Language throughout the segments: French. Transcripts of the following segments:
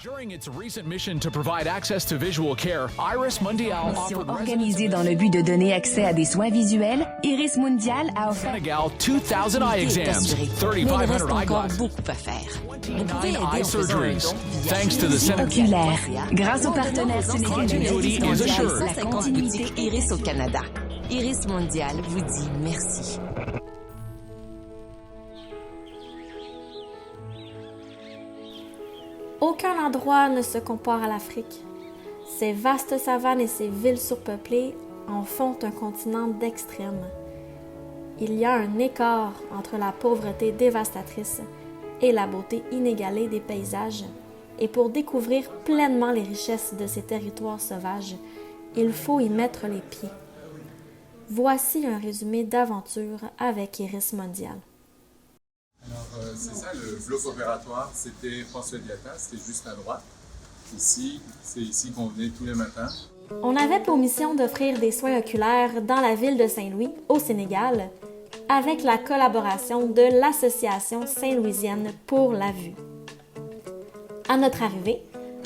During its recent mission to provide access to visual care, Iris Mondial Mission offered organisée dans le but de donner accès à des soins visuels, Iris Mondial a offert Senegal 2,000 eye exams, mais il 3,500 reste encore eyeglasses, beaucoup à faire. Vous pouvez 29 aider en eye faisant un surgeries. don via Thanks to the Senegal. Oculaire. Grâce aux partenaires sénégalais Continuity d'Iris is Mondial, assured. la continuité Iris au Canada. Iris Mondial vous dit merci. Aucun endroit ne se compare à l'Afrique. Ses vastes savanes et ses villes surpeuplées en font un continent d'extrêmes. Il y a un écart entre la pauvreté dévastatrice et la beauté inégalée des paysages, et pour découvrir pleinement les richesses de ces territoires sauvages, il faut y mettre les pieds. Voici un résumé d'aventure avec Iris Mondial. Alors, c'est ça, le bloc opératoire, c'était François Diatta, c'était juste à droite. Ici, c'est ici qu'on venait tous les matins. On avait pour mission d'offrir des soins oculaires dans la ville de Saint-Louis, au Sénégal, avec la collaboration de l'Association saint-louisienne pour la vue. À notre arrivée,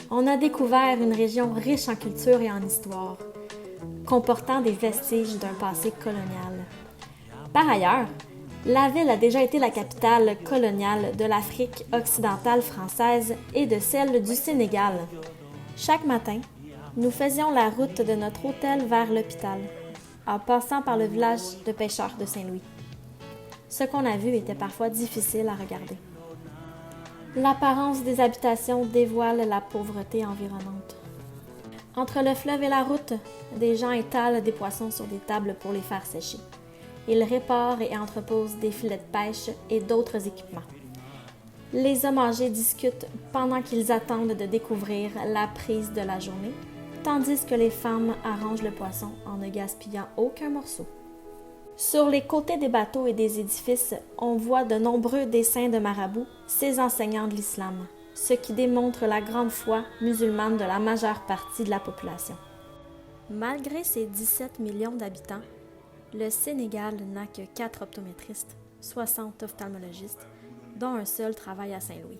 on a découvert une région riche en culture et en histoire, comportant des vestiges d'un passé colonial. Par ailleurs, la ville a déjà été la capitale coloniale de l'Afrique occidentale française et de celle du Sénégal. Chaque matin, nous faisions la route de notre hôtel vers l'hôpital, en passant par le village de pêcheurs de Saint-Louis. Ce qu'on a vu était parfois difficile à regarder. L'apparence des habitations dévoile la pauvreté environnante. Entre le fleuve et la route, des gens étalent des poissons sur des tables pour les faire sécher. Ils réparent et entreposent des filets de pêche et d'autres équipements. Les hommes âgés discutent pendant qu'ils attendent de découvrir la prise de la journée, tandis que les femmes arrangent le poisson en ne gaspillant aucun morceau. Sur les côtés des bateaux et des édifices, on voit de nombreux dessins de marabouts, ces enseignants de l'islam, ce qui démontre la grande foi musulmane de la majeure partie de la population. Malgré ses 17 millions d'habitants, le Sénégal n'a que 4 optométristes, 60 ophtalmologistes, dont un seul travaille à Saint-Louis.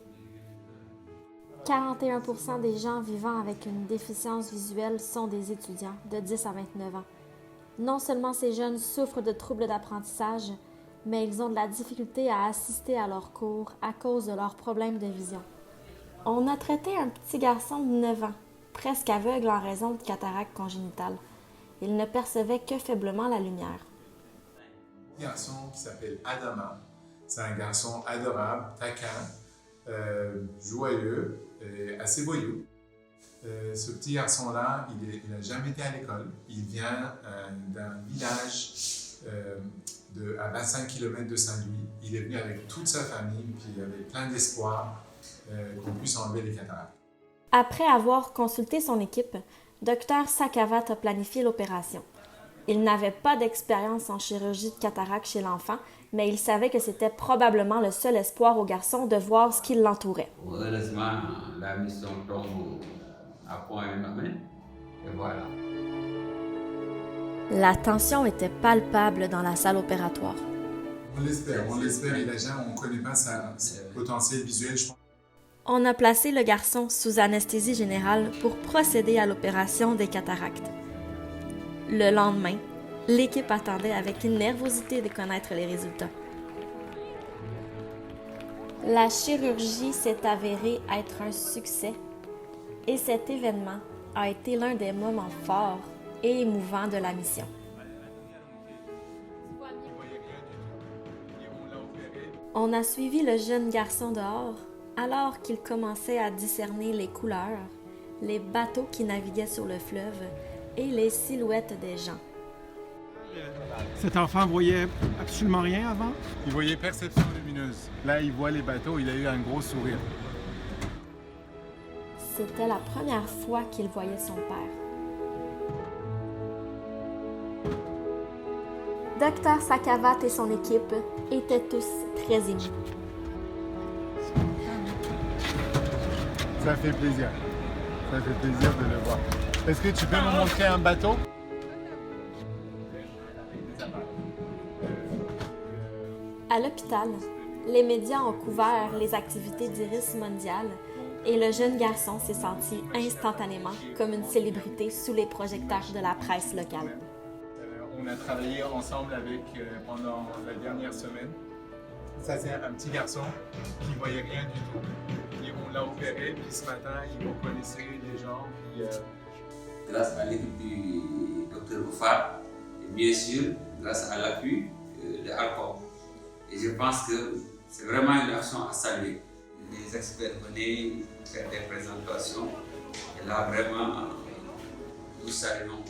41% des gens vivant avec une déficience visuelle sont des étudiants de 10 à 29 ans. Non seulement ces jeunes souffrent de troubles d'apprentissage, mais ils ont de la difficulté à assister à leurs cours à cause de leurs problèmes de vision. On a traité un petit garçon de 9 ans, presque aveugle en raison de cataracte congénitale. Il ne percevait que faiblement la lumière. Un garçon qui s'appelle Adama, c'est un garçon adorable, taquin, joyeux, et assez voyou. Ce petit garçon-là, il n'a jamais été à l'école. Il vient d'un village à 25 km de Saint-Louis. Il est venu avec toute sa famille, puis il avait plein d'espoir qu'on puisse enlever les cataractes. Après avoir consulté son équipe, Dr Sakavat a planifié l'opération. Il n'avait pas d'expérience en chirurgie de cataracte chez l'enfant, mais il savait que c'était probablement le seul espoir au garçon de voir ce qui l'entourait. Heureusement, la mission tombe à point nommé, et voilà. La tension était palpable dans la salle opératoire. On l'espère, et déjà on ne connaît pas son potentiel visuel, je pense. On a placé le garçon sous anesthésie générale pour procéder à l'opération des cataractes. Le lendemain, l'équipe attendait avec une nervosité de connaître les résultats. La chirurgie s'est avérée être un succès et cet événement a été l'un des moments forts et émouvants de la mission. On a suivi le jeune garçon dehors alors qu'il commençait à discerner les couleurs, les bateaux qui naviguaient sur le fleuve et les silhouettes des gens. Cet enfant voyait absolument rien avant? Il voyait perception lumineuse. Là, il voit les bateaux, il a eu un gros sourire. C'était la première fois qu'il voyait son père. Dr Sakavat et son équipe étaient tous très émus. Ça fait plaisir. Ça fait plaisir de le voir. Est-ce que tu peux me montrer un bateau? À l'hôpital, les médias ont couvert les activités d'Iris Mondial Et le jeune garçon s'est senti instantanément comme une célébrité sous les projecteurs de la presse locale. On a travaillé ensemble avec pendant la dernière semaine. Ça, c'est un petit garçon qui ne voyait rien du tout. Et on l'a opéré, puis ce matin, il reconnaissait les gens. Puis, grâce à l'équipe du Dr Oufar, et bien sûr, grâce à l'appui de Alcor. Et je pense que c'est vraiment une action à saluer. Les experts venaient faire des présentations, et là, vraiment, nous saluons.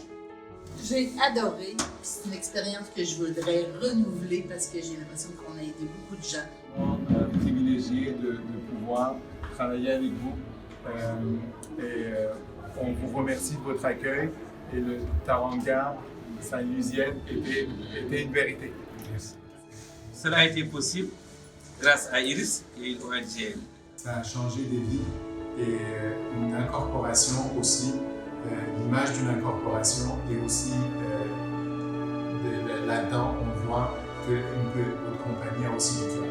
J'ai adoré. C'est une expérience que je voudrais renouveler parce que j'ai l'impression qu'on a aidé beaucoup de gens. Vraiment privilégié de pouvoir travailler avec vous. On vous remercie de votre accueil. Et le Taranga Saint-Louisienne était une vérité. Merci. Cela a été possible grâce à Iris et l'ONG. Ça a changé des vies et une incorporation aussi, l'image d'une incorporation et aussi là-dedans on voit que notre compagnie a aussi du cœur.